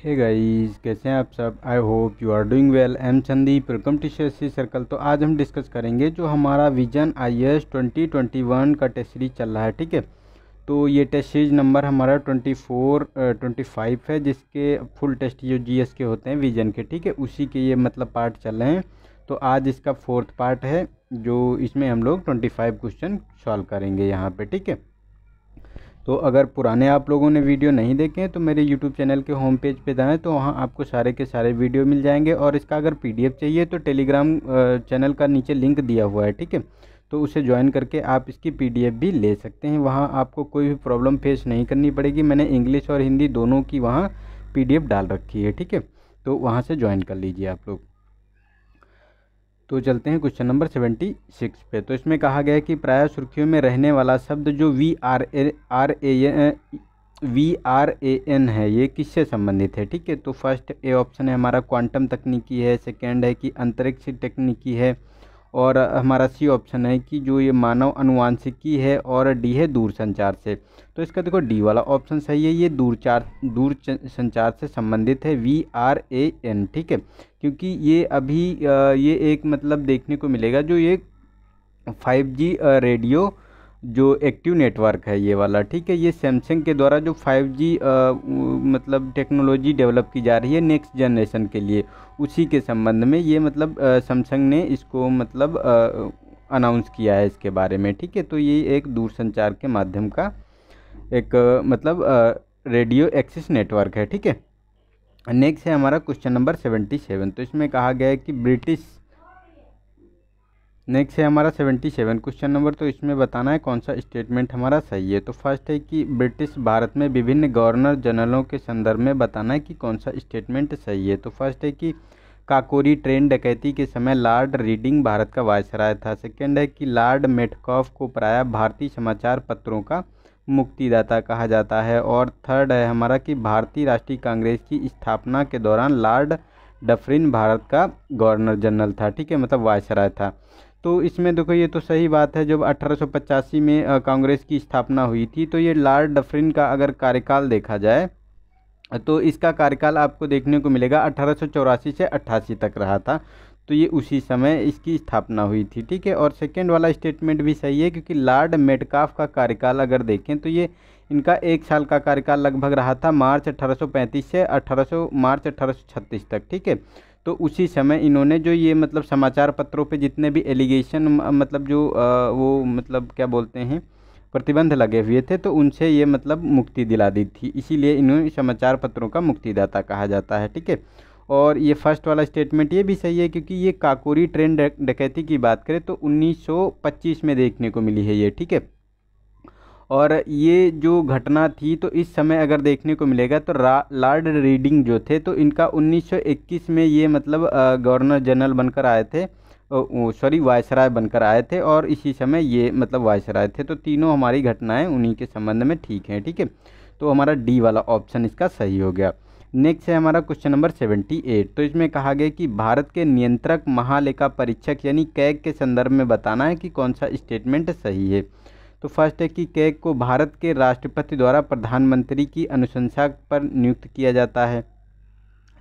Hey guys, कैसे हैं आप सब। I hope you are doing well. I am Sandeep, welcome to C circle. तो आज हम डिस्कस करेंगे जो हमारा विजन IAS 2021 का टेस्ट सीरीज चल रहा है। ठीक है, तो ये टेस्ट सीरीज नंबर हमारा 25 है, जिसके फुल टेस्ट जो GS के होते हैं विजन के, ठीक है, उसी के ये मतलब पार्ट चल रहे हैं। तो आज इसका 4th पार्ट है, जो इसमें हम लोग 25 क्वेश्चन सॉल्व करेंगे यहाँ पे। ठीक है, तो अगर पुराने आप लोगों ने वीडियो नहीं देखे हैं तो मेरे YouTube चैनल के होम पेज पे जाएँ, तो वहाँ आपको सारे के सारे वीडियो मिल जाएंगे। और इसका अगर PDF चाहिए तो टेलीग्राम चैनल का नीचे लिंक दिया हुआ है, ठीक है, तो उसे ज्वाइन करके आप इसकी PDF भी ले सकते हैं। वहाँ आपको कोई भी प्रॉब्लम फेस नहीं करनी पड़ेगी। मैंने इंग्लिश और हिंदी दोनों की वहाँ PDF डाल रखी है, ठीक है, तो वहाँ से ज्वाइन कर लीजिए आप लोग। तो चलते हैं क्वेश्चन नंबर 76 पे। तो इसमें कहा गया है कि प्रायः सुर्खियों में रहने वाला शब्द जो VRAN है, ये किससे संबंधित है। ठीक है, तो फर्स्ट ए ऑप्शन है हमारा क्वांटम तकनीकी है, सेकेंड है कि अंतरिक्ष तकनीकी है, और हमारा सी ऑप्शन है कि जो ये मानव अनुवांशिकी है, और डी है दूरसंचार से। तो इसका देखो डी वाला ऑप्शन सही है, ये दूरसंचार से संबंधित है, VRAN। ठीक है, क्योंकि ये अभी ये एक मतलब देखने को मिलेगा जो ये 5G रेडियो जो एक्टिव नेटवर्क है ये वाला, ठीक है, ये सैमसंग के द्वारा जो 5G मतलब टेक्नोलॉजी डेवलप की जा रही है नेक्स्ट जनरेशन के लिए, उसी के संबंध में ये मतलब सैमसंग ने इसको मतलब अनाउंस किया है इसके बारे में। ठीक है, तो ये एक दूरसंचार के माध्यम का एक मतलब रेडियो एक्सेस नेटवर्क है। ठीक है, नेक्स्ट है हमारा क्वेश्चन नंबर 77। तो इसमें कहा गया है कि नेक्स्ट है हमारा 77 क्वेश्चन नंबर। तो इसमें बताना है कौन सा स्टेटमेंट हमारा सही है। तो फर्स्ट है कि ब्रिटिश भारत में विभिन्न गवर्नर जनरलों के संदर्भ में बताना है कि कौन सा स्टेटमेंट सही है। तो फर्स्ट है कि काकोरी ट्रेन डकैती के समय लॉर्ड रीडिंग भारत का वायसराय था। सेकेंड है कि लॉर्ड मेटकॉफ को प्रायः भारतीय समाचार पत्रों का मुक्तिदाता कहा जाता है। और थर्ड है हमारा कि भारतीय राष्ट्रीय कांग्रेस की स्थापना के दौरान लॉर्ड डफरिन भारत का गवर्नर जनरल था। ठीक है, मतलब वायसराय था। तो इसमें देखो ये तो सही बात है, जब 1885 में कांग्रेस की स्थापना हुई थी, तो ये लॉर्ड डफरिन का अगर कार्यकाल देखा जाए तो इसका कार्यकाल आपको देखने को मिलेगा 1884 से 88 तक रहा था। तो ये उसी समय इसकी स्थापना हुई थी। ठीक है, और सेकेंड वाला स्टेटमेंट भी सही है, क्योंकि लॉर्ड मेटकाफ का कार्यकाल अगर देखें तो ये इनका 1 साल का कार्यकाल लगभग रहा था, मार्च 1835 से मार्च 1836 तक। ठीक है, तो उसी समय इन्होंने जो ये मतलब समाचार पत्रों पे जितने भी एलिगेशन मतलब जो वो मतलब क्या बोलते हैं प्रतिबंध लगे हुए थे, तो उनसे ये मतलब मुक्ति दिला दी थी, इसीलिए इन्हें समाचार पत्रों का मुक्तिदाता कहा जाता है। ठीक है, और ये फर्स्ट वाला स्टेटमेंट ये भी सही है, क्योंकि ये काकोरी ट्रेन डकैती की बात करें तो 1925 में देखने को मिली है ये। ठीक है, और ये जो घटना थी तो इस समय अगर देखने को मिलेगा तो लॉर्ड रीडिंग जो थे तो इनका 1921 में ये मतलब गवर्नर जनरल बनकर आए थे, सॉरी वायसराय बनकर आए थे, और इसी समय ये मतलब वायसराय थे। तो तीनों हमारी घटनाएं उन्हीं के संबंध में ठीक हैं। ठीक है, तो हमारा डी वाला ऑप्शन इसका सही हो गया। नेक्स्ट है हमारा क्वेश्चन नंबर 78। तो इसमें कहा गया कि भारत के नियंत्रक महालेखा परीक्षक यानी कैग के संदर्भ में बताना है कि कौन सा स्टेटमेंट सही है। तो फर्स्ट है कि कैग को भारत के राष्ट्रपति द्वारा प्रधानमंत्री की अनुशंसा पर नियुक्त किया जाता है।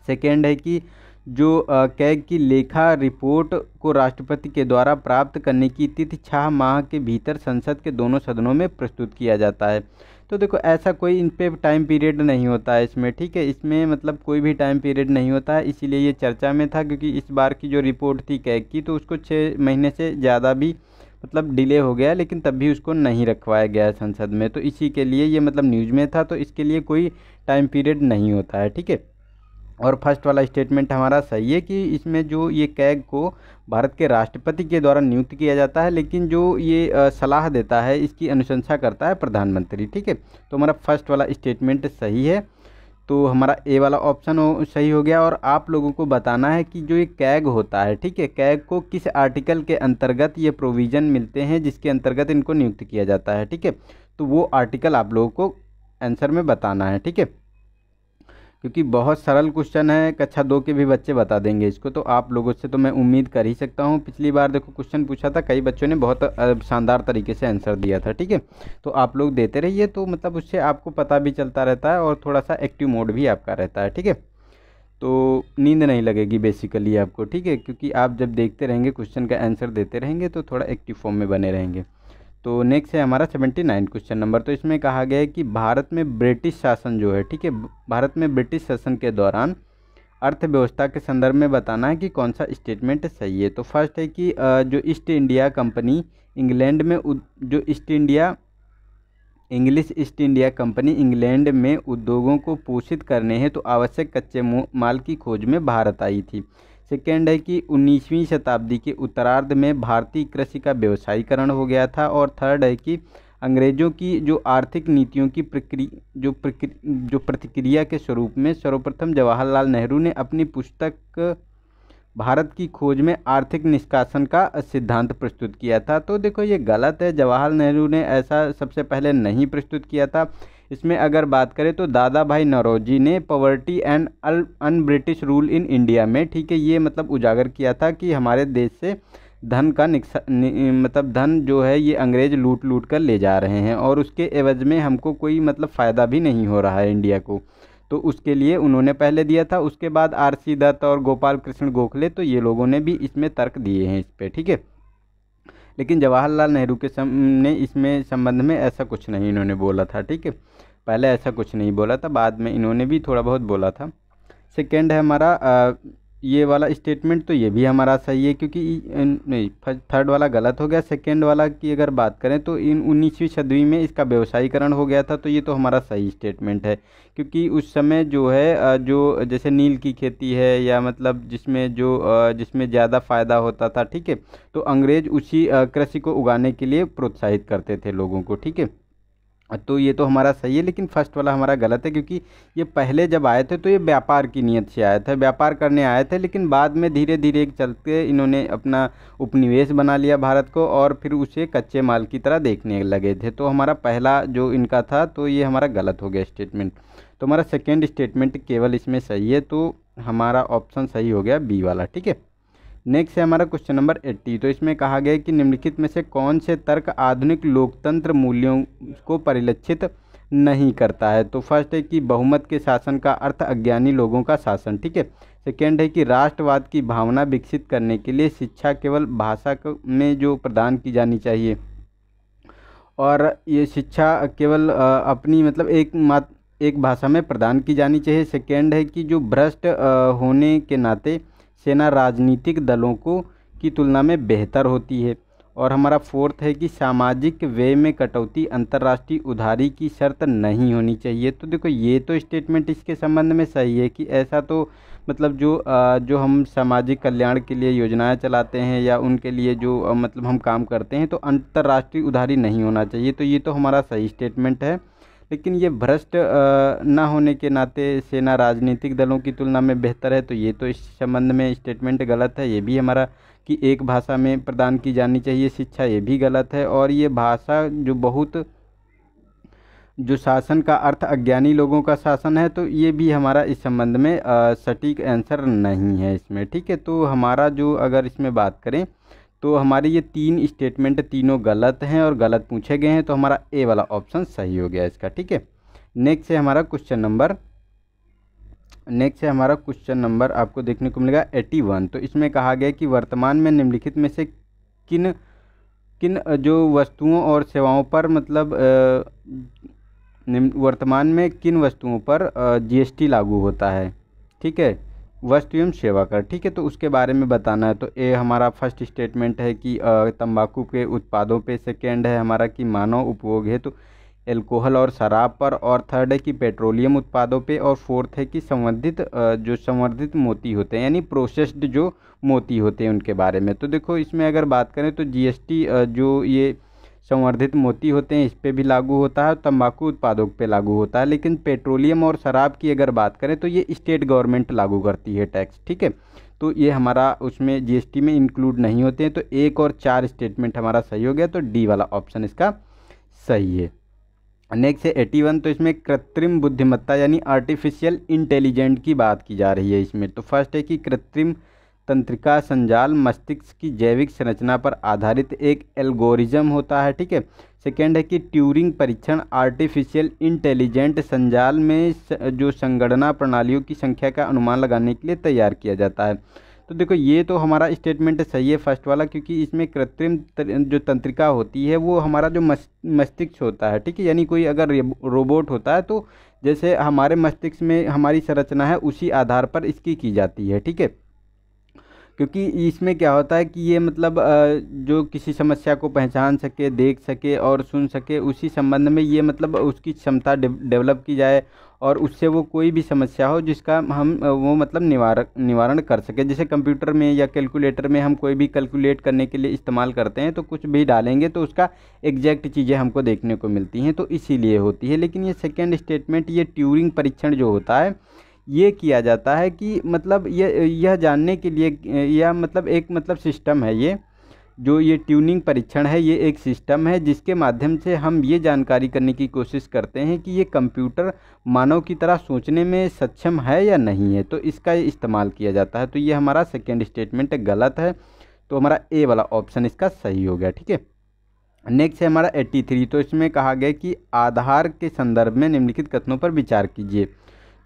सेकेंड है कि जो कैग की लेखा रिपोर्ट को राष्ट्रपति के द्वारा प्राप्त करने की तिथि 6 माह के भीतर संसद के दोनों सदनों में प्रस्तुत किया जाता है। तो देखो ऐसा कोई इन पे टाइम पीरियड नहीं होता है इसमें। ठीक है, इसमें मतलब कोई भी टाइम पीरियड नहीं होता है, इसीलिए ये चर्चा में था, क्योंकि इस बार की जो रिपोर्ट थी कैग की तो उसको 6 महीने से ज़्यादा भी मतलब डिले हो गया, लेकिन तब भी उसको नहीं रखवाया गया है संसद में, तो इसी के लिए ये मतलब न्यूज़ में था, तो इसके लिए कोई टाइम पीरियड नहीं होता है। ठीक है, और फर्स्ट वाला स्टेटमेंट हमारा सही है कि इसमें जो ये कैग को भारत के राष्ट्रपति के द्वारा नियुक्त किया जाता है, लेकिन जो ये सलाह देता है इसकी अनुशंसा करता है प्रधानमंत्री। ठीक है, तो हमारा फर्स्ट वाला स्टेटमेंट सही है, तो हमारा ए वाला ऑप्शन सही हो गया। और आप लोगों को बताना है कि जो ये कैग होता है, ठीक है, कैग को किस आर्टिकल के अंतर्गत ये प्रोविज़न मिलते हैं जिसके अंतर्गत इनको नियुक्त किया जाता है। ठीक है, तो वो आर्टिकल आप लोगों को आंसर में बताना है। ठीक है, क्योंकि बहुत सरल क्वेश्चन है, कक्षा 2 के भी बच्चे बता देंगे इसको, तो आप लोगों से तो मैं उम्मीद कर ही सकता हूँ। पिछली बार देखो क्वेश्चन पूछा था, कई बच्चों ने बहुत शानदार तरीके से आंसर दिया था। ठीक है, तो आप लोग देते रहिए, तो मतलब उससे आपको पता भी चलता रहता है और थोड़ा सा एक्टिव मोड भी आपका रहता है। ठीक है, तो नींद नहीं लगेगी बेसिकली आपको, ठीक है, क्योंकि आप जब देखते रहेंगे क्वेश्चन का आंसर देते रहेंगे तो थोड़ा एक्टिव फॉर्म में बने रहेंगे। तो नेक्स्ट है हमारा 79 क्वेश्चन नंबर। तो इसमें कहा गया है कि भारत में ब्रिटिश शासन जो है, ठीक है, भारत में ब्रिटिश शासन के दौरान अर्थव्यवस्था के संदर्भ में बताना है कि कौन सा स्टेटमेंट सही है। तो फर्स्ट है कि जो ईस्ट इंडिया कंपनी इंग्लैंड में जो English east India company England में उद्योगों को पोषित करने हेतु तो आवश्यक कच्चे माल की खोज में भारत आई थी। सेकेंड है कि 19वीं शताब्दी के उत्तरार्ध में भारतीय कृषि का व्यवसायीकरण हो गया था। और थर्ड है कि अंग्रेज़ों की जो आर्थिक नीतियों की जो प्रतिक्रिया के स्वरूप में सर्वप्रथम जवाहरलाल नेहरू ने अपनी पुस्तक भारत की खोज में आर्थिक निष्कासन का सिद्धांत प्रस्तुत किया था। तो देखो ये गलत है, जवाहरलाल नेहरू ने ऐसा सबसे पहले नहीं प्रस्तुत किया था। इसमें अगर बात करें तो दादा भाई नौरोजी ने poverty and un British rule in India में, ठीक है, ये मतलब उजागर किया था कि हमारे देश से धन का मतलब धन जो है ये अंग्रेज लूट लूट कर ले जा रहे हैं और उसके एवज में हमको कोई मतलब फ़ायदा भी नहीं हो रहा है इंडिया को। तो उसके लिए उन्होंने पहले दिया था। उसके बाद आर.सी. दत्त और गोपाल कृष्ण गोखले, तो ये लोगों ने भी इसमें तर्क दिए हैं इस पर, ठीक है। लेकिन जवाहरलाल नेहरू के ने इसमें संबंध में ऐसा कुछ नहीं इन्होंने बोला था, ठीक है, पहले ऐसा कुछ नहीं बोला था, बाद में इन्होंने भी थोड़ा बहुत बोला था। सेकेंड है हमारा ये वाला स्टेटमेंट, तो ये भी हमारा सही है क्योंकि नहीं, थर्ड वाला गलत हो गया। सेकेंड वाला की अगर बात करें तो इन 19वीं सदी में इसका व्यवसायीकरण हो गया था, तो ये तो हमारा सही स्टेटमेंट है क्योंकि उस समय जो है जो जैसे नील की खेती है या मतलब जिसमें ज़्यादा फ़ायदा होता था, ठीक है, तो अंग्रेज़ उसी कृषि को उगाने के लिए प्रोत्साहित करते थे लोगों को, ठीक है। तो ये तो हमारा सही है, लेकिन फर्स्ट वाला हमारा गलत है क्योंकि ये पहले जब आए थे तो ये व्यापार की नीयत से आए थे, व्यापार करने आए थे, लेकिन बाद में धीरे धीरे चलते इन्होंने अपना उपनिवेश बना लिया भारत को और फिर उसे कच्चे माल की तरह देखने लगे थे। तो हमारा पहला जो इनका था तो ये हमारा गलत हो गया स्टेटमेंट। तो हमारा सेकेंड स्टेटमेंट केवल इसमें सही है, तो हमारा ऑप्शन सही हो गया बी वाला, ठीक है। नेक्स्ट है हमारा क्वेश्चन नंबर 80। तो इसमें कहा गया है कि निम्नलिखित में से कौन से तर्क आधुनिक लोकतंत्र मूल्यों को परिलक्षित नहीं करता है। तो फर्स्ट है कि बहुमत के शासन का अर्थ अज्ञानी लोगों का शासन, ठीक है। सेकेंड है कि राष्ट्रवाद की भावना विकसित करने के लिए शिक्षा केवल भाषा में जो प्रदान की जानी चाहिए और ये शिक्षा केवल अपनी मतलब एक भाषा में प्रदान की जानी चाहिए। सेकेंड है कि जो भ्रष्ट होने के नाते सेना राजनीतिक दलों की तुलना में बेहतर होती है। और हमारा फोर्थ है कि सामाजिक व्यय में कटौती अंतर्राष्ट्रीय उधारी की शर्त नहीं होनी चाहिए। तो देखो ये तो स्टेटमेंट इसके संबंध में सही है कि ऐसा तो मतलब जो हम सामाजिक कल्याण के लिए योजनाएं चलाते हैं या उनके लिए जो मतलब हम काम करते हैं तो अंतर्राष्ट्रीय उधारी नहीं होना चाहिए। तो ये तो हमारा सही स्टेटमेंट है। लेकिन ये भ्रष्ट ना होने के नाते सेना राजनीतिक दलों की तुलना में बेहतर है, तो ये तो इस संबंध में स्टेटमेंट गलत है। ये भी हमारा कि एक भाषा में प्रदान की जानी चाहिए शिक्षा, ये भी गलत है। और ये भाषा जो शासन का अर्थ अज्ञानी लोगों का शासन है, तो ये भी हमारा इस संबंध में सटीक आंसर नहीं है इसमें, ठीक है। तो हमारा जो अगर इसमें बात करें तो हमारे ये तीन स्टेटमेंट तीनों गलत हैं और गलत पूछे गए हैं, तो हमारा ए वाला ऑप्शन सही हो गया इसका, ठीक है। नेक्स्ट है हमारा क्वेश्चन नंबर आपको देखने को मिलेगा 81। तो इसमें कहा गया कि वर्तमान में निम्नलिखित में से किन किन जो वस्तुओं और सेवाओं पर मतलब वर्तमान में किन वस्तुओं पर जीएसटी लागू होता है, ठीक है, वस्तु एवं सेवा कर, ठीक है। तो उसके बारे में बताना है। तो ए हमारा फर्स्ट स्टेटमेंट है कि तंबाकू के उत्पादों पे। सेकेंड है हमारा कि मानव उपभोग है तो एल्कोहल और शराब पर। और थर्ड है कि पेट्रोलियम उत्पादों पे। और फोर्थ है कि संवर्धित मोती होते हैं यानी प्रोसेस्ड जो मोती होते हैं उनके बारे में। तो देखो इसमें अगर बात करें तो जीएसटी जो ये संवर्धित मोती होते हैं इस पे भी लागू होता है, तंबाकू उत्पादों पे लागू होता है। लेकिन पेट्रोलियम और शराब की अगर बात करें तो ये स्टेट गवर्नमेंट लागू करती है टैक्स, ठीक है। तो ये हमारा उसमें जीएसटी में इंक्लूड नहीं होते हैं। तो 1 और 4 स्टेटमेंट हमारा सही हो गया, तो डी वाला ऑप्शन इसका सही है। नेक्स्ट है 81। तो इसमें कृत्रिम बुद्धिमत्ता यानी आर्टिफिशियल इंटेलिजेंट की बात की जा रही है इसमें। तो फर्स्ट है कि कृत्रिम तंत्रिका संजाल मस्तिष्क की जैविक संरचना पर आधारित एक एल्गोरिज्म होता है, ठीक है। सेकेंड है कि ट्यूरिंग परीक्षण आर्टिफिशियल इंटेलिजेंट संजाल में जो संगणना प्रणालियों की संख्या का अनुमान लगाने के लिए तैयार किया जाता है। तो देखो ये तो हमारा स्टेटमेंट सही है फर्स्ट वाला, क्योंकि इसमें कृत्रिम जो तंत्रिका होती है वो हमारा जो मस्तिष्क होता है, ठीक है। यानी कोई अगर रोबोट होता है तो जैसे हमारे मस्तिष्क में हमारी संरचना है उसी आधार पर इसकी की जाती है, ठीक है। क्योंकि इसमें क्या होता है कि ये मतलब जो किसी समस्या को पहचान सके, देख सके और सुन सके, उसी संबंध में ये मतलब उसकी क्षमता डेवलप की जाए और उससे वो कोई भी समस्या हो जिसका हम वो मतलब निवारण कर सके। जैसे कंप्यूटर में या कैलकुलेटर में हम कोई भी कैलकुलेट करने के लिए इस्तेमाल करते हैं तो कुछ भी डालेंगे तो उसका एग्जैक्ट चीज़ें हमको देखने को मिलती हैं, तो इसीलिए होती है। लेकिन ये सेकेंड स्टेटमेंट, ये ट्यूरिंग परीक्षण जो होता है ये किया जाता है कि मतलब यह जानने के लिए या मतलब एक मतलब सिस्टम है ये, जो ये ट्यूनिंग परीक्षण है ये एक सिस्टम है जिसके माध्यम से हम ये जानकारी करने की कोशिश करते हैं कि ये कंप्यूटर मानव की तरह सोचने में सक्षम है या नहीं है, तो इसका इस्तेमाल किया जाता है। तो ये हमारा सेकेंड स्टेटमेंट गलत है, तो हमारा ए वाला ऑप्शन इसका सही हो गया, ठीक है। नेक्स्ट है हमारा 83। तो इसमें कहा गया कि आधार के संदर्भ में निम्नलिखित कथनों पर विचार कीजिए।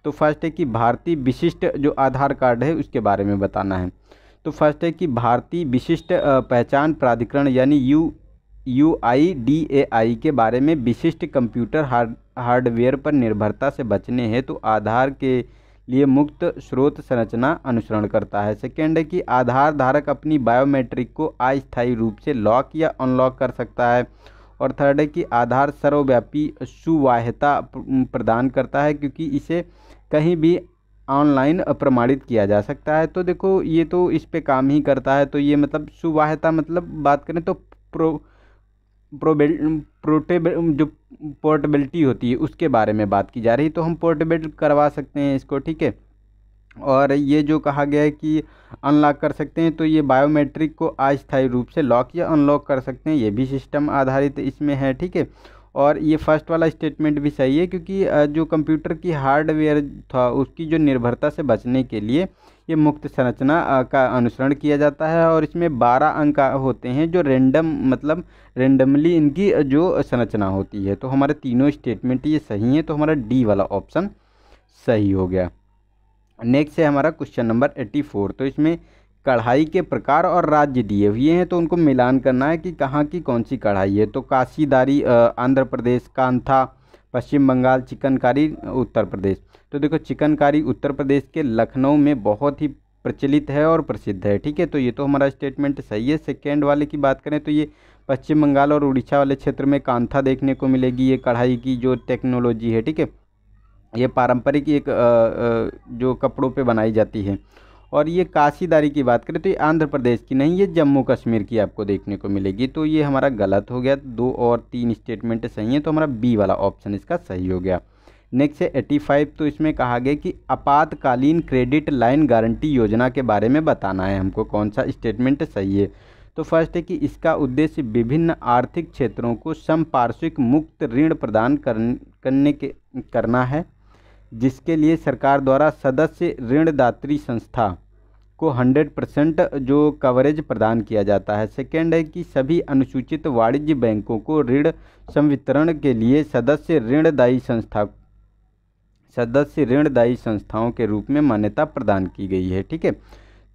तो फर्स्ट है कि भारतीय विशिष्ट जो आधार कार्ड है उसके बारे में बताना है। तो फर्स्ट है कि भारतीय विशिष्ट पहचान प्राधिकरण यानी UIDAI के बारे में विशिष्ट कंप्यूटर हार्डवेयर पर निर्भरता से बचने हेतु तो आधार के लिए मुक्त स्रोत संरचना अनुसरण करता है। सेकेंड है कि आधार धारक अपनी बायोमेट्रिक को अस्थायी रूप से लॉक या अनलॉक कर सकता है। और थर्ड है कि आधार सर्वव्यापी सुवाह्यता प्रदान करता है क्योंकि इसे कहीं भी ऑनलाइन प्रमाणित किया जा सकता है। तो देखो ये तो इस पे काम ही करता है, तो ये मतलब सुवाह्यता मतलब बात करें तो जो पोर्टेबिलिटी होती है उसके बारे में बात की जा रही है, तो हम पोर्टेबल करवा सकते हैं इसको, ठीक है। और ये जो कहा गया है कि अनलॉक कर सकते हैं, तो ये बायोमेट्रिक को अस्थायी रूप से लॉक या अनलॉक कर सकते हैं, ये भी सिस्टम आधारित इसमें है, ठीक है। और ये फर्स्ट वाला स्टेटमेंट भी सही है क्योंकि जो कंप्यूटर की हार्डवेयर था उसकी जो निर्भरता से बचने के लिए ये मुक्त संरचना का अनुसरण किया जाता है और इसमें 12 अंक होते हैं जो रेंडमली इनकी जो संरचना होती है। तो हमारे तीनों स्टेटमेंट ये सही हैं, तो हमारा डी वाला ऑप्शन सही हो गया। नेक्स्ट है हमारा क्वेश्चन नंबर 84। तो इसमें कढ़ाई के प्रकार और राज्य दिए हुए हैं, तो उनको मिलान करना है कि कहाँ की कौन सी कढ़ाई है। तो काशीदारी आंध्र प्रदेश, कांथा पश्चिम बंगाल, चिकनकारी उत्तर प्रदेश। तो देखो चिकनकारी उत्तर प्रदेश के लखनऊ में बहुत ही प्रचलित है और प्रसिद्ध है, ठीक है। तो ये तो हमारा स्टेटमेंट सही है। सेकेंड वाले की बात करें तो ये पश्चिम बंगाल और उड़ीसा वाले क्षेत्र में कांथा देखने को मिलेगी, ये कढ़ाई की जो टेक्नोलॉजी है, ठीक है। ये पारंपरिक एक जो कपड़ों पे बनाई जाती है। और ये काशीदारी की बात करें तो ये आंध्र प्रदेश की नहीं, ये जम्मू कश्मीर की आपको देखने को मिलेगी। तो ये हमारा गलत हो गया, 2 और 3 स्टेटमेंट सही है, तो हमारा बी वाला ऑप्शन इसका सही हो गया। नेक्स्ट है 85। तो इसमें कहा गया कि आपातकालीन क्रेडिट लाइन गारंटी योजना के बारे में बताना है हमको, कौन सा स्टेटमेंट सही है। तो फर्स्ट है कि इसका उद्देश्य विभिन्न आर्थिक क्षेत्रों को संपार्श्विक मुक्त ऋण प्रदान करना है, जिसके लिए सरकार द्वारा सदस्य ऋणदात्री संस्था को 100% जो कवरेज प्रदान किया जाता है। सेकेंड है कि सभी अनुसूचित वाणिज्य बैंकों को ऋण संवितरण के लिए सदस्य ऋणदायी संस्थाओं के रूप में मान्यता प्रदान की गई है, ठीक है।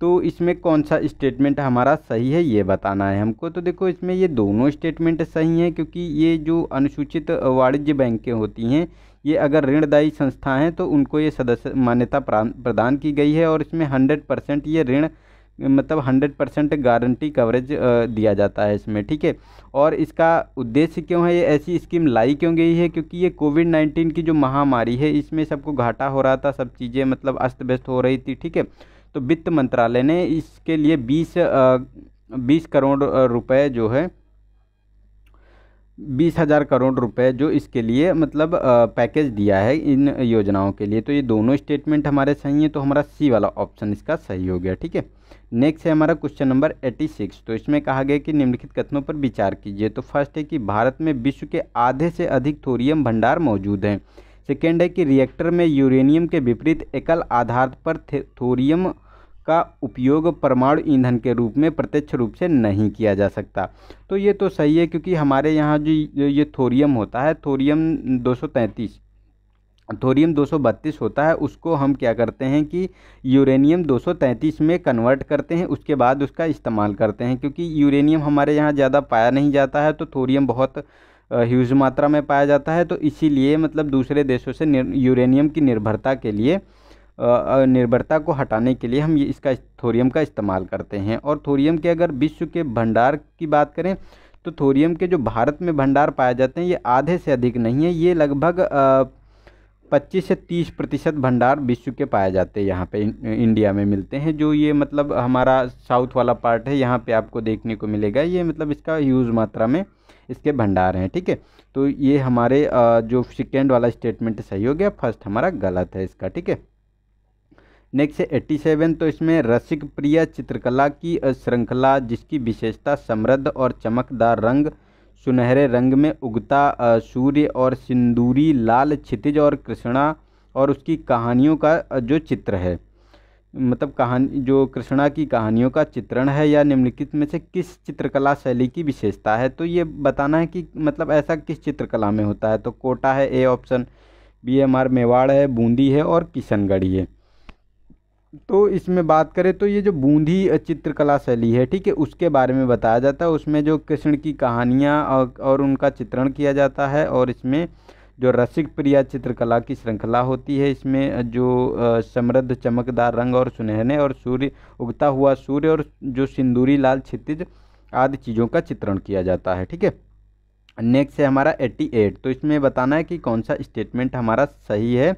तो इसमें कौन सा स्टेटमेंट हमारा सही है ये बताना है हमको। तो देखो इसमें ये दोनों स्टेटमेंट सही हैं क्योंकि ये जो अनुसूचित वाणिज्य बैंकें होती हैं ये अगर ऋणदायी संस्था हैं तो उनको ये सदस्य मान्यता प्रदान की गई है और इसमें 100% ये ऋण मतलब 100% गारंटी कवरेज दिया जाता है इसमें, ठीक है। और इसका उद्देश्य क्यों है, ये ऐसी स्कीम लाई क्यों गई है, क्योंकि ये कोविड-19 की जो महामारी है इसमें सबको घाटा हो रहा था, सब चीज़ें मतलब अस्त व्यस्त हो रही थी, ठीक है। तो वित्त मंत्रालय ने इसके लिए 20 करोड़ रुपए जो है 20,000 करोड़ रुपए जो इसके लिए मतलब पैकेज दिया है इन योजनाओं के लिए। तो ये दोनों स्टेटमेंट हमारे सही हैं, तो हमारा सी वाला ऑप्शन इसका सही हो गया, ठीक है। नेक्स्ट है हमारा क्वेश्चन नंबर 86। तो इसमें कहा गया कि निम्नलिखित कथनों पर विचार कीजिए। तो फर्स्ट है कि भारत में विश्व के आधे से अधिक थोरियम भंडार मौजूद हैं। सेकेंड है कि रिएक्टर में यूरेनियम के विपरीत एकल आधार पर थोरियम का उपयोग परमाणु ईंधन के रूप में प्रत्यक्ष रूप से नहीं किया जा सकता। तो ये तो सही है, क्योंकि हमारे यहाँ जो ये थोरियम होता है, थोरियम 232 होता है, उसको हम क्या करते हैं कि यूरेनियम 233 में कन्वर्ट करते हैं, उसके बाद उसका इस्तेमाल करते हैं। क्योंकि यूरेनियम हमारे यहाँ ज़्यादा पाया नहीं जाता है, तो थोरियम बहुत ह्यूज मात्रा में पाया जाता है। तो इसीलिए मतलब दूसरे देशों से यूरेनियम की निर्भरता के लिए निर्भरता को हटाने के लिए हम ये इसका थोरियम का इस्तेमाल करते हैं। और थोरियम के अगर विश्व के भंडार की बात करें तो थोरियम के जो भारत में भंडार पाए जाते हैं ये आधे से अधिक नहीं है, ये लगभग 25 से 30% भंडार विश्व के पाए जाते हैं यहाँ पे इंडिया में मिलते हैं। जो ये मतलब हमारा साउथ वाला पार्ट है, यहाँ पे आपको देखने को मिलेगा, ये मतलब इसका ह्यूज मात्रा में इसके भंडार हैं। ठीक है, तो ये हमारे जो सेकेंड वाला स्टेटमेंट सही हो गया, फर्स्ट हमारा गलत है इसका। ठीक है, नेक्स्ट है 87। तो इसमें रसिक प्रिय चित्रकला की श्रृंखला जिसकी विशेषता समृद्ध और चमकदार रंग, सुनहरे रंग में उगता सूर्य और सिंदूरी लाल क्षितिज और कृष्णा और उसकी कहानियों का जो चित्र है, मतलब कहानी जो कृष्णा की कहानियों का चित्रण है, या निम्नलिखित में से किस चित्रकला शैली की विशेषता है। तो ये बताना है कि मतलब ऐसा किस चित्रकला में होता है। तो कोटा है ए ऑप्शन, BMR मेवाड़ है, बूंदी है और किशनगढ़ी है। तो इसमें बात करें तो ये जो बूंदी चित्रकला शैली है, ठीक है, उसके बारे में बताया जाता है। उसमें जो कृष्ण की कहानियाँ और उनका चित्रण किया जाता है। और इसमें जो रसिक प्रिया चित्रकला की श्रृंखला होती है, इसमें जो समृद्ध चमकदार रंग और सुनहरे और सूर्य उगता हुआ सूर्य और जो सिंदूरी लाल क्षितिज आदि चीज़ों का चित्रण किया जाता है। ठीक है, नेक्स्ट है हमारा 88। तो इसमें बताना है कि कौन सा स्टेटमेंट हमारा सही है।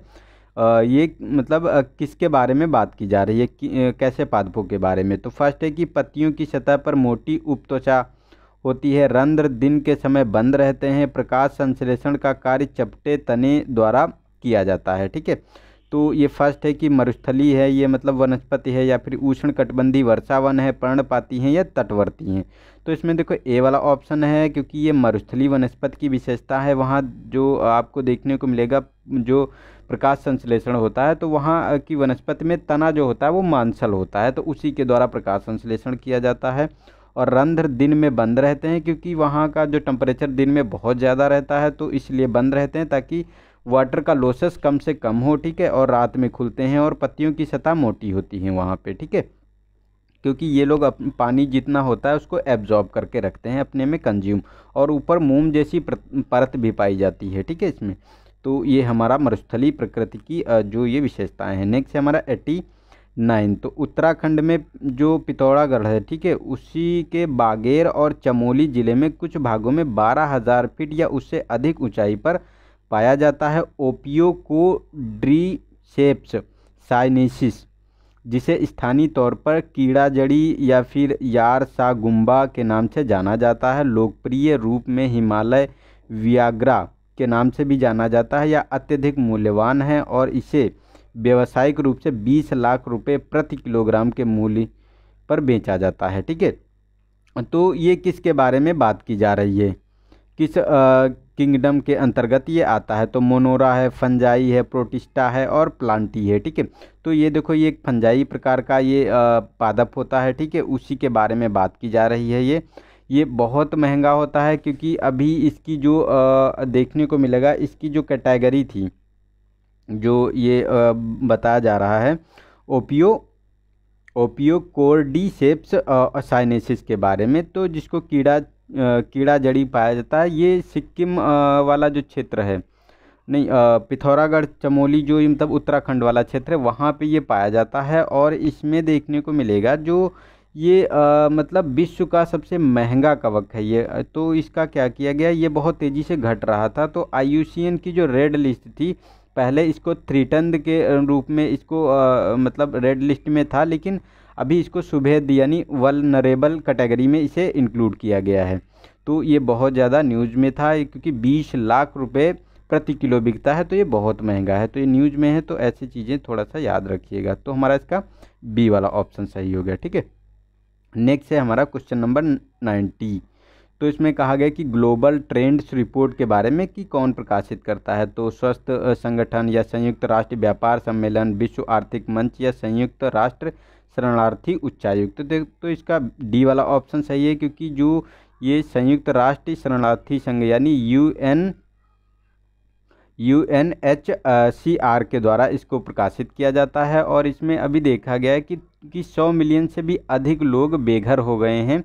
ये मतलब किसके बारे में बात की जा रही है, कैसे पादपों के बारे में। तो फर्स्ट है कि पत्तियों की सतह पर मोटी उपत्वचा होती है, रंध्र दिन के समय बंद रहते हैं, प्रकाश संश्लेषण का कार्य चपटे तने द्वारा किया जाता है। ठीक है, तो ये फर्स्ट है कि मरुस्थली है, ये मतलब वनस्पति है, या फिर उष्णकटिबंधीय वर्षावन है, पर्णपाती हैं या तटवर्ती हैं। तो इसमें देखो ए वाला ऑप्शन है, क्योंकि ये मरुस्थली वनस्पति की विशेषता है। वहाँ जो आपको देखने को मिलेगा जो प्रकाश संश्लेषण होता है, तो वहाँ की वनस्पति में तना जो होता है वो मांसल होता है, तो उसी के द्वारा प्रकाश संश्लेषण किया जाता है। और रंध्र दिन में बंद रहते हैं, क्योंकि वहाँ का जो टेम्परेचर दिन में बहुत ज़्यादा रहता है, तो इसलिए बंद रहते हैं ताकि वाटर का लॉसेस कम से कम हो। ठीक है, और रात में खुलते हैं और पत्तियों की सतह मोटी होती है वहाँ पे। ठीक है, क्योंकि ये लोग पानी जितना होता है उसको एब्जॉर्ब करके रखते हैं अपने में कंज्यूम, और ऊपर मोम जैसी परत भी पाई जाती है। ठीक है, इसमें तो ये हमारा मरुस्थली प्रकृति की जो ये विशेषताएं हैं। नेक्स्ट है हमारा 89। तो उत्तराखंड में जो पिथौरागढ़ है, ठीक है, उसी के बागेर और चमोली ज़िले में कुछ भागों में 12,000 फीट या उससे अधिक ऊंचाई पर पाया जाता है ओपियोकोड्रीसेप्स साइनेसिस, जिसे स्थानीय तौर पर कीड़ा जड़ी या फिर यार सा गुम्बा के नाम से जाना जाता है। लोकप्रिय रूप में हिमालय वियाग्रा के नाम से भी जाना जाता है, या अत्यधिक मूल्यवान है और इसे व्यावसायिक रूप से 20 लाख रुपए प्रति किलोग्राम के मूल्य पर बेचा जाता है। ठीक है, तो ये किसके बारे में बात की जा रही है, किस किंगडम के अंतर्गत ये आता है। तो मोनोरा है, फंजाई है, प्रोटिस्टा है और प्लांटी है। ठीक है, तो ये देखो ये एक फंजाई प्रकार का ये पादप होता है। ठीक है, उसी के बारे में बात की जा रही है। ये बहुत महंगा होता है, क्योंकि अभी इसकी जो देखने को मिलेगा, इसकी जो कैटेगरी थी जो ये बताया जा रहा है ओपियोकोर्डिसेप्स साइनेसिस के बारे में, तो जिसको कीड़ा जड़ी पाया जाता है, ये सिक्किम वाला जो क्षेत्र है, नहीं पिथौरागढ़ चमोली जो मतलब उत्तराखंड वाला क्षेत्र है, वहाँ पे ये पाया जाता है। और इसमें देखने को मिलेगा जो ये मतलब विश्व का सबसे महंगा कवक है ये। तो इसका क्या किया गया, ये बहुत तेज़ी से घट रहा था, तो IUCN की जो रेड लिस्ट थी, पहले इसको थ्रीटन के रूप में इसको मतलब रेड लिस्ट में था, लेकिन अभी इसको सुभेद यानी वल्नरेबल कैटेगरी में इसे इंक्लूड किया गया है। तो ये बहुत ज़्यादा न्यूज़ में था, क्योंकि 20 लाख रुपए प्रति किलो बिकता है, तो ये बहुत महंगा है। तो ये न्यूज़ में है, तो ऐसी चीज़ें थोड़ा सा याद रखिएगा। तो हमारा इसका बी वाला ऑप्शन सही हो गया। ठीक है, नेक्स्ट है हमारा क्वेश्चन नंबर 90। तो इसमें कहा गया कि ग्लोबल ट्रेंड्स रिपोर्ट के बारे में कि कौन प्रकाशित करता है, तो स्वस्थ संगठन या संयुक्त राष्ट्र व्यापार सम्मेलन, विश्व आर्थिक मंच या संयुक्त राष्ट्र शरणार्थी उच्चायुक्त। तो इसका डी वाला ऑप्शन सही है, क्योंकि जो ये संयुक्त राष्ट्र शरणार्थी संघ यानी UNHCR के द्वारा इसको प्रकाशित किया जाता है। और इसमें अभी देखा गया है कि 100 मिलियन से भी अधिक लोग बेघर हो गए हैं,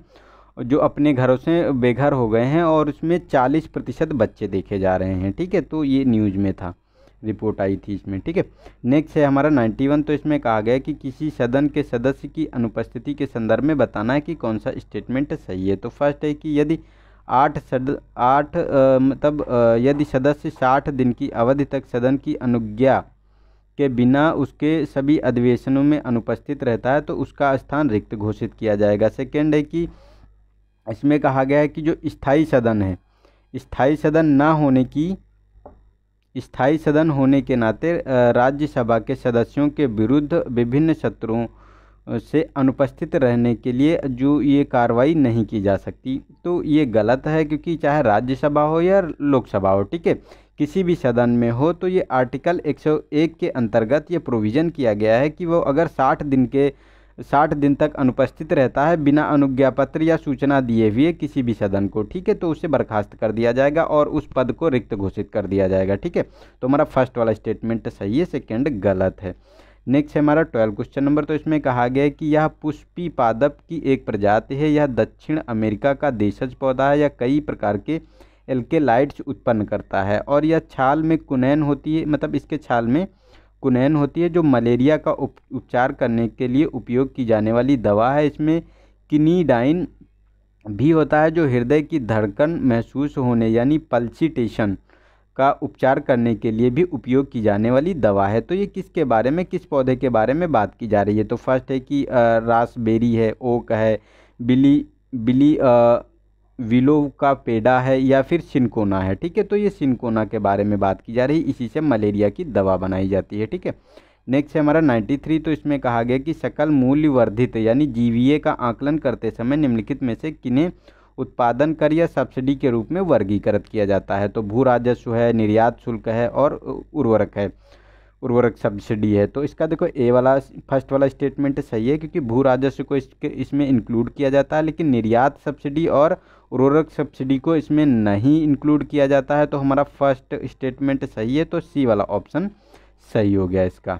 जो अपने घरों से बेघर हो गए हैं, और उसमें 40% बच्चे देखे जा रहे हैं। ठीक है, तो ये न्यूज़ में था, रिपोर्ट आई थी इसमें। ठीक है, नेक्स्ट है हमारा 91। तो इसमें कहा गया है कि किसी सदन के सदस्य की अनुपस्थिति के संदर्भ में बताना है कि कौन सा स्टेटमेंट सही है। तो फर्स्ट है कि यदि यदि सदस्य 60 दिन की अवधि तक सदन की अनुज्ञा के बिना उसके सभी अधिवेशनों में अनुपस्थित रहता है तो उसका स्थान रिक्त घोषित किया जाएगा। सेकेंड है कि इसमें कहा गया है कि जो स्थायी सदन है, स्थायी सदन होने के नाते राज्यसभा के सदस्यों के विरुद्ध विभिन्न सत्रों से अनुपस्थित रहने के लिए जो ये कार्रवाई नहीं की जा सकती। तो ये गलत है, क्योंकि चाहे राज्यसभा हो या लोकसभा हो, ठीक है, किसी भी सदन में हो, तो ये आर्टिकल 101 के अंतर्गत ये प्रोविज़न किया गया है कि वो अगर 60 दिन तक अनुपस्थित रहता है बिना अनुज्ञा पत्र या सूचना दिए हुए किसी भी सदन को, ठीक है, तो उसे बर्खास्त कर दिया जाएगा और उस पद को रिक्त घोषित कर दिया जाएगा। ठीक है, तो हमारा फर्स्ट वाला स्टेटमेंट सही है, सेकेंड गलत है। नेक्स्ट है हमारा 12 क्वेश्चन नंबर। तो इसमें कहा गया है कि यह पुष्पी पादप की एक प्रजाति है, यह दक्षिण अमेरिका का देशज पौधा है, यह कई प्रकार के एल्केलाइड्स उत्पन्न करता है और यह छाल में कुनैन होती है, मतलब इसके छाल में कुनैन होती है, जो मलेरिया का उपचार करने के लिए उपयोग की जाने वाली दवा है। इसमें किनीडाइन भी होता है, जो हृदय की धड़कन महसूस होने यानी पल्सिटेशन का उपचार करने के लिए भी उपयोग की जाने वाली दवा है। तो ये किसके बारे में, किस पौधे के बारे में बात की जा रही है? तो फर्स्ट है कि रासबेरी है, ओक है, बिली विलो का पेड़ा है या फिर सिनकोना है। ठीक है, तो ये सिनकोना के बारे में बात की जा रही है, इसी से मलेरिया की दवा बनाई जाती है। ठीक है, नेक्स्ट है हमारा 93। तो इसमें कहा गया कि सकल मूल्य वर्धित यानी जीवीए का आकलन करते समय निम्नलिखित में से किन्हें उत्पादन कर या सब्सिडी के रूप में वर्गीकृत किया जाता है? तो भू राजस्व है, निर्यात शुल्क है और उर्वरक सब्सिडी है। तो इसका देखो ए वाला फर्स्ट वाला स्टेटमेंट सही है, क्योंकि भू राजस्व को इसमें इंक्लूड किया जाता है, लेकिन निर्यात सब्सिडी और उर्वरक सब्सिडी को इसमें नहीं इंक्लूड किया जाता है। तो हमारा फर्स्ट स्टेटमेंट सही है, तो सी वाला ऑप्शन सही हो गया इसका।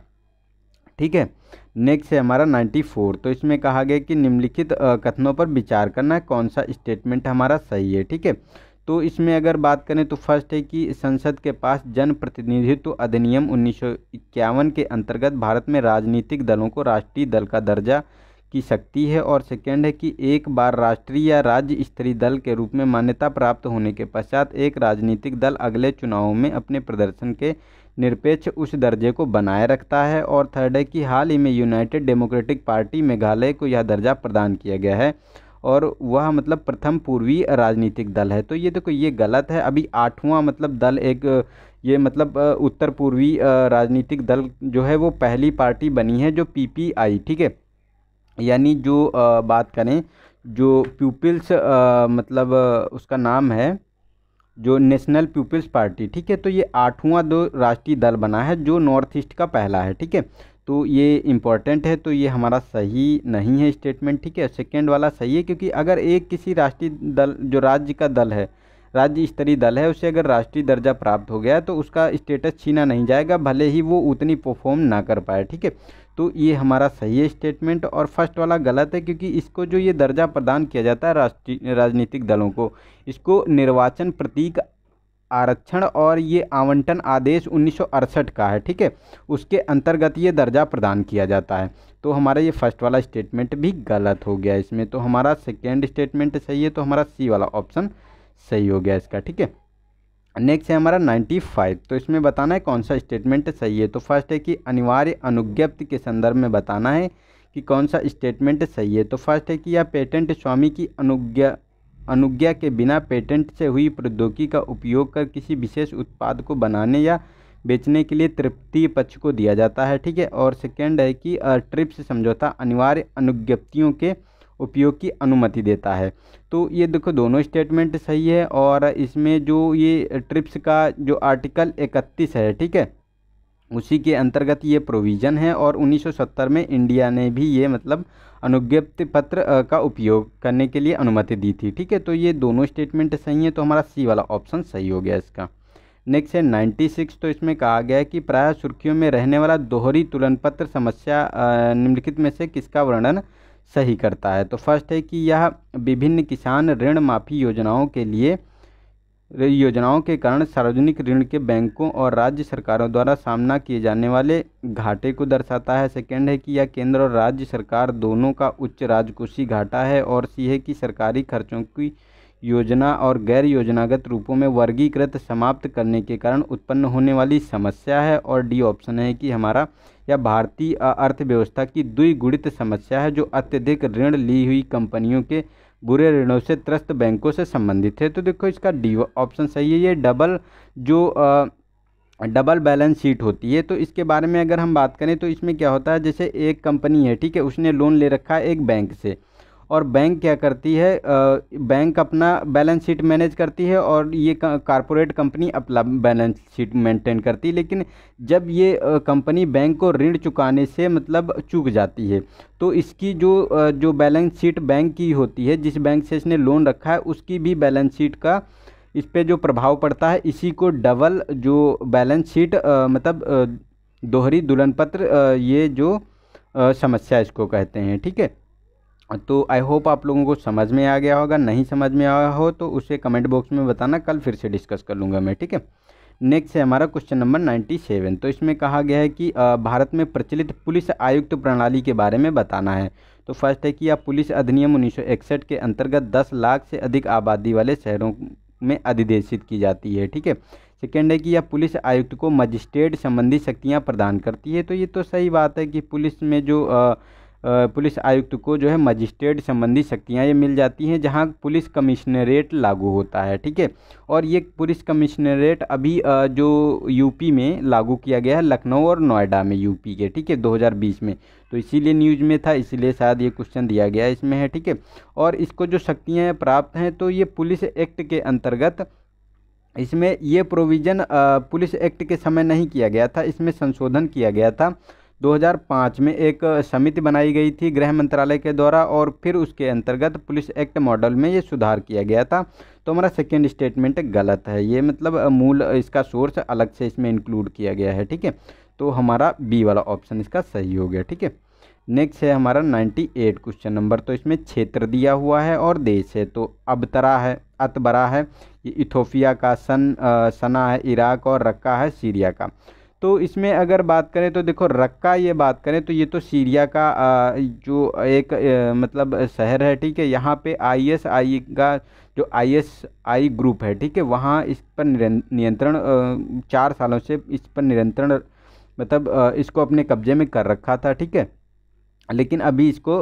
ठीक है, नेक्स्ट है हमारा 94। तो इसमें कहा गया कि निम्नलिखित कथनों पर विचार करना है, कौन सा स्टेटमेंट हमारा सही है। ठीक है, तो इसमें अगर बात करें तो फर्स्ट है कि संसद के पास जन प्रतिनिधित्व अधिनियम 1951 के अंतर्गत भारत में राजनीतिक दलों को राष्ट्रीय दल का दर्जा की शक्ति है। और सेकेंड है कि एक बार राष्ट्रीय या राज्य स्तरीय दल के रूप में मान्यता प्राप्त होने के पश्चात एक राजनीतिक दल अगले चुनावों में अपने प्रदर्शन के निरपेक्ष उस दर्जे को बनाए रखता है। और थर्ड है कि हाल ही में यूनाइटेड डेमोक्रेटिक पार्टी मेघालय को यह दर्जा प्रदान किया गया है और वह मतलब प्रथम पूर्वी राजनीतिक दल है। तो ये देखो ये गलत है, अभी 8वां मतलब दल एक ये मतलब उत्तर पूर्वी राजनीतिक दल जो है वो पहली पार्टी बनी है जो PPI, ठीक है, यानी जो बात करें जो पीपल्स मतलब उसका नाम है जो नेशनल पीपल्स पार्टी, ठीक है, तो ये 8वां दो राष्ट्रीय दल बना है जो नॉर्थ ईस्ट का पहला है। ठीक है, तो ये इम्पोर्टेंट है, तो ये हमारा सही नहीं है स्टेटमेंट। ठीक है, सेकेंड वाला सही है, क्योंकि अगर एक किसी राष्ट्रीय दल जो राज्य का दल है, राज्य स्तरीय दल है, उसे अगर राष्ट्रीय दर्जा प्राप्त हो गया तो उसका स्टेटस छीना नहीं जाएगा, भले ही वो उतनी परफॉर्म ना कर पाए। ठीक है, तो ये हमारा सही है स्टेटमेंट। और फर्स्ट वाला गलत है, क्योंकि इसको जो ये दर्जा प्रदान किया जाता है राष्ट्रीय राजनीतिक दलों को, इसको निर्वाचन प्रतीक आरक्षण और ये आवंटन आदेश 1968 का है। ठीक है, उसके अंतर्गत ये दर्जा प्रदान किया जाता है। तो हमारा ये फर्स्ट वाला स्टेटमेंट भी गलत हो गया इसमें। तो हमारा सेकेंड स्टेटमेंट सही है, तो हमारा सी वाला ऑप्शन सही हो गया इसका। ठीक है, नेक्स्ट है हमारा 95। तो इसमें बताना है कौन सा स्टेटमेंट सही है। तो फर्स्ट है कि अनिवार्य अनुज्ञप्ति के संदर्भ में बताना है कि कौन सा स्टेटमेंट सही है। तो फर्स्ट है कि यह पेटेंट स्वामी की अनुज्ञा के बिना पेटेंट से हुई प्रौद्योगिकी का उपयोग कर किसी विशेष उत्पाद को बनाने या बेचने के लिए तृतीय पक्ष को दिया जाता है। ठीक है, और सेकेंड है कि ट्रिप्स समझौता अनिवार्य अनुज्ञप्तियों के उपयोग की अनुमति देता है। तो ये देखो दोनों स्टेटमेंट सही है। और इसमें जो ये ट्रिप्स का जो आर्टिकल 31 है, ठीक है, उसी के अंतर्गत ये प्रोविज़न है। और 1970 में इंडिया ने भी ये मतलब अनुज्ञप्ति पत्र का उपयोग करने के लिए अनुमति दी थी, ठीक है। तो ये दोनों स्टेटमेंट सही है, तो हमारा सी वाला ऑप्शन सही हो गया इसका। नेक्स्ट है 96। तो इसमें कहा गया है कि प्रायः सुर्खियों में रहने वाला दोहरी तुलन पत्र समस्या निम्नलिखित में से किसका वर्णन सही करता है। तो फर्स्ट है कि यह विभिन्न किसान ऋण माफी योजनाओं के कारण सार्वजनिक ऋण के बैंकों और राज्य सरकारों द्वारा सामना किए जाने वाले घाटे को दर्शाता है। सेकेंड है कि यह केंद्र और राज्य सरकार दोनों का उच्च राजकोषीय घाटा है। और सी है कि सरकारी खर्चों की योजना और गैर योजनागत रूपों में वर्गीकृत समाप्त करने के कारण उत्पन्न होने वाली समस्या है। और डी ऑप्शन है कि हमारा यह भारतीय अर्थव्यवस्था की द्विगुणित समस्या है, जो अत्यधिक ऋण ली हुई कंपनियों के बुरे ऋणों से त्रस्त बैंकों से संबंधित है। तो देखो इसका डी ऑप्शन सही है। ये डबल बैलेंस शीट होती है। तो इसके बारे में अगर हम बात करें तो इसमें क्या होता है, जैसे एक कंपनी है, ठीक है, उसने लोन ले रखा है एक बैंक से, और बैंक क्या करती है, बैंक अपना बैलेंस शीट मैनेज करती है और ये कारपोरेट कंपनी अपना बैलेंस शीट मेंटेन करती है। लेकिन जब ये कंपनी बैंक को ऋण चुकाने से मतलब चूक जाती है, तो इसकी जो बैलेंस शीट बैंक की होती है, जिस बैंक से इसने लोन रखा है, उसकी भी बैलेंस शीट का इस पे जो प्रभाव पड़ता है, इसी को डबल जो बैलेंस शीट दोहरी तुलन पत्र ये जो समस्या इसको कहते हैं, ठीक है। तो आई होप आप लोगों को समझ में आ गया होगा। नहीं समझ में आया हो तो उसे कमेंट बॉक्स में बताना, कल फिर से डिस्कस कर लूँगा मैं, ठीक है। नेक्स्ट है हमारा क्वेश्चन नंबर 97। तो इसमें कहा गया है कि भारत में प्रचलित पुलिस आयुक्त प्रणाली के बारे में बताना है। तो फर्स्ट है कि यह पुलिस अधिनियम 1961 के अंतर्गत 10 लाख से अधिक आबादी वाले शहरों में अधिदेशित की जाती है, ठीक है। सेकेंड है कि यह पुलिस आयुक्त को मजिस्ट्रेट संबंधी शक्तियाँ प्रदान करती है। तो ये तो सही बात है कि पुलिस में जो पुलिस आयुक्त को जो है मजिस्ट्रेट संबंधी शक्तियाँ ये मिल जाती हैं, जहाँ पुलिस कमिश्नरेट लागू होता है, ठीक है। और ये पुलिस कमिश्नरेट अभी जो यूपी में लागू किया गया है, लखनऊ और नोएडा में यूपी के, ठीक है, 2020 में। तो इसीलिए न्यूज़ में था, इसीलिए शायद ये क्वेश्चन दिया गया इसमें है, ठीक है। और इसको जो शक्तियाँ प्राप्त हैं, तो ये पुलिस एक्ट के अंतर्गत, इसमें ये प्रोविज़न पुलिस एक्ट के समय नहीं किया गया था, इसमें संशोधन किया गया था 2005 में। एक समिति बनाई गई थी गृह मंत्रालय के द्वारा, और फिर उसके अंतर्गत पुलिस एक्ट मॉडल में ये सुधार किया गया था। तो हमारा सेकेंड स्टेटमेंट गलत है, ये मतलब मूल इसका सोर्स अलग से इसमें इंक्लूड किया गया है, ठीक है। तो हमारा बी वाला ऑप्शन इसका सही हो गया, ठीक है। नेक्स्ट है हमारा 98 क्वेश्चन नंबर। तो इसमें क्षेत्र दिया हुआ है और देश है। तो अबतरा है, अतबरा है, ये इथोपिया का, सना है इराक, और रक्का है सीरिया का। तो इसमें अगर बात करें तो देखो रक्का ये बात करें तो ये तो सीरिया का जो एक मतलब शहर है, ठीक है। यहाँ पे ISI का जो ISI ग्रुप है, ठीक है, वहाँ इस पर नियंत्रण 4 सालों से इस पर नियंत्रण मतलब इसको अपने कब्जे में कर रखा था, ठीक है। लेकिन अभी इसको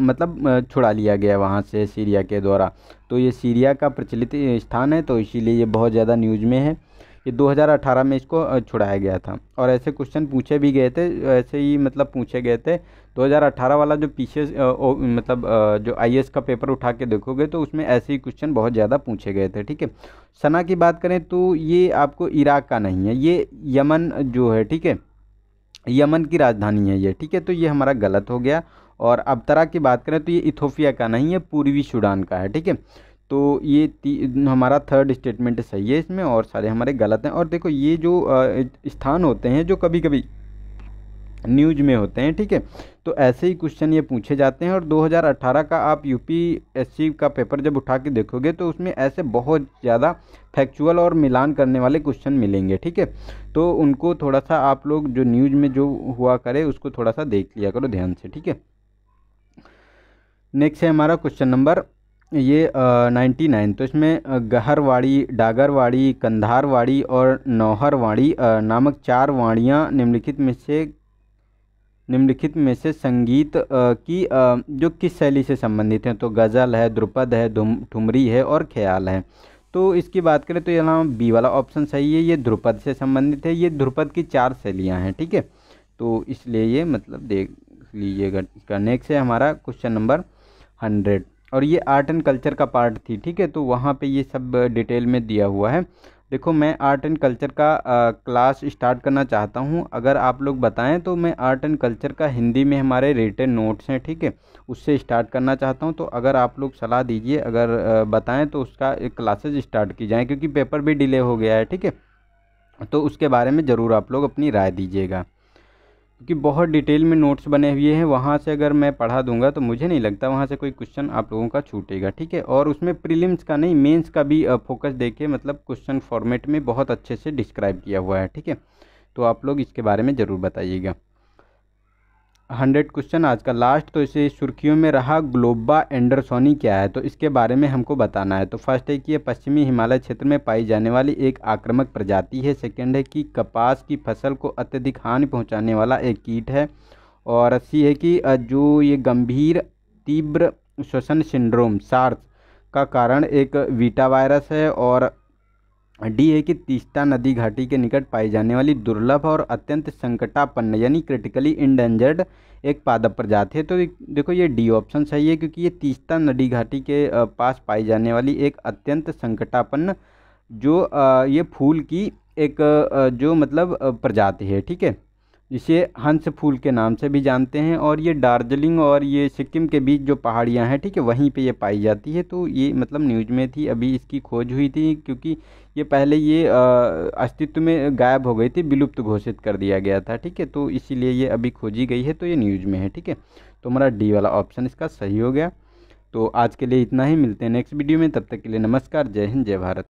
मतलब छुड़ा लिया गया वहाँ से सीरिया के द्वारा। तो ये सीरिया का प्रचलित स्थान है, तो इसीलिए ये बहुत ज़्यादा न्यूज़ में है। ये 2018 में इसको छुड़ाया गया था। और ऐसे क्वेश्चन पूछे भी गए थे, ऐसे ही मतलब पूछे गए थे 2018 वाला जो पीछे मतलब जो IAS का पेपर उठा के देखोगे तो उसमें ऐसे ही क्वेश्चन बहुत ज़्यादा पूछे गए थे, ठीक है। सना की बात करें तो ये आपको इराक का नहीं है, ये यमन जो है, ठीक है, यमन की राजधानी है ये, ठीक है। तो ये हमारा गलत हो गया। और अबतरा की बात करें तो ये इथोपिया का नहीं है, पूर्वी सूडान का है, ठीक है। तो ये हमारा थर्ड स्टेटमेंट सही है इसमें, और सारे हमारे गलत हैं। और देखो ये जो स्थान होते हैं जो कभी कभी न्यूज में होते हैं, ठीक है, तो ऐसे ही क्वेश्चन ये पूछे जाते हैं। और 2018 का आप UPSC का पेपर जब उठा के देखोगे तो उसमें ऐसे बहुत ज़्यादा फैक्चुअल और मिलान करने वाले क्वेश्चन मिलेंगे, ठीक है। तो उनको थोड़ा सा आप लोग जो न्यूज में जो हुआ करे उसको थोड़ा सा देख लिया करो ध्यान से, ठीक है। नेक्स्ट है हमारा क्वेश्चन नंबर ये 99। तो इसमें गहरवाड़ी, डागरवाड़ी, कंधारवाड़ी और नौहरवाड़ी नामक 4 वाड़ियाँ निम्नलिखित में से संगीत की जो किस शैली से संबंधित हैं। तो गज़ल है, ध्रुपद है, ठुमरी है और ख्याल है। तो इसकी बात करें तो यहाँ बी वाला ऑप्शन सही है, ये ध्रुपद से संबंधित है। ये ध्रुपद की 4 शैलियाँ हैं, ठीक है। तो इसलिए ये मतलब देख लीजिएगा इसका। नेक्स्ट है हमारा क्वेश्चन नंबर 100। और ये आर्ट एंड कल्चर का पार्ट थी, ठीक है। तो वहाँ पे ये सब डिटेल में दिया हुआ है। देखो मैं आर्ट एंड कल्चर का क्लास स्टार्ट करना चाहता हूँ, अगर आप लोग बताएं तो मैं आर्ट एंड कल्चर का हिंदी में हमारे रिटन नोट्स हैं, ठीक है, उससे स्टार्ट करना चाहता हूँ। तो अगर आप लोग सलाह दीजिए, अगर बताएं तो उसका एक क्लासेज स्टार्ट की जाए, क्योंकि पेपर भी डिले हो गया है, ठीक है। तो उसके बारे में ज़रूर आप लोग अपनी राय दीजिएगा, क्योंकि बहुत डिटेल में नोट्स बने हुए हैं। वहाँ से अगर मैं पढ़ा दूंगा तो मुझे नहीं लगता वहाँ से कोई क्वेश्चन आप लोगों का छूटेगा, ठीक है। और उसमें प्रीलिम्स का नहीं, मेंस का भी फोकस देखिए, मतलब क्वेश्चन फॉर्मेट में बहुत अच्छे से डिस्क्राइब किया हुआ है, ठीक है। तो आप लोग इसके बारे में ज़रूर बताइएगा। 100 क्वेश्चन आज का लास्ट। तो इसे सुर्खियों में रहा ग्लोबा एंडरसोनी क्या है, तो इसके बारे में हमको बताना है। तो फर्स्ट है कि ये पश्चिमी हिमालय क्षेत्र में पाई जाने वाली एक आक्रामक प्रजाति है। सेकंड है कि कपास की फसल को अत्यधिक हानि पहुंचाने वाला एक कीट है। और सी है कि जो ये गंभीर तीव्र श्वसन सिंड्रोम सार्स का कारण एक वीटा वायरस है। और डी है कि तीस्ता नदी घाटी के निकट पाई जाने वाली दुर्लभ और अत्यंत संकटापन्न यानी क्रिटिकली इंडेंजर्ड एक पादप प्रजाति है। तो देखो ये डी ऑप्शन सही है, क्योंकि ये तीस्ता नदी घाटी के पास पाई जाने वाली एक अत्यंत संकटापन्न जो ये फूल की एक जो मतलब प्रजाति है, ठीक है। इसे हंस फूल के नाम से भी जानते हैं। और ये दार्जिलिंग और ये सिक्किम के बीच जो पहाड़ियाँ हैं, ठीक है, वहीं पे ये पाई जाती है। तो ये मतलब न्यूज़ में थी, अभी इसकी खोज हुई थी, क्योंकि ये पहले ये अस्तित्व में गायब हो गई थी, विलुप्त घोषित कर दिया गया था, ठीक है। तो इसीलिए ये अभी खोजी गई है, तो ये न्यूज़ में है, ठीक है। तो हमारा डी वाला ऑप्शन इसका सही हो गया। तो आज के लिए इतना ही, मिलते हैं नेक्स्ट वीडियो में, तब तक के लिए नमस्कार, जय हिंद, जय भारत।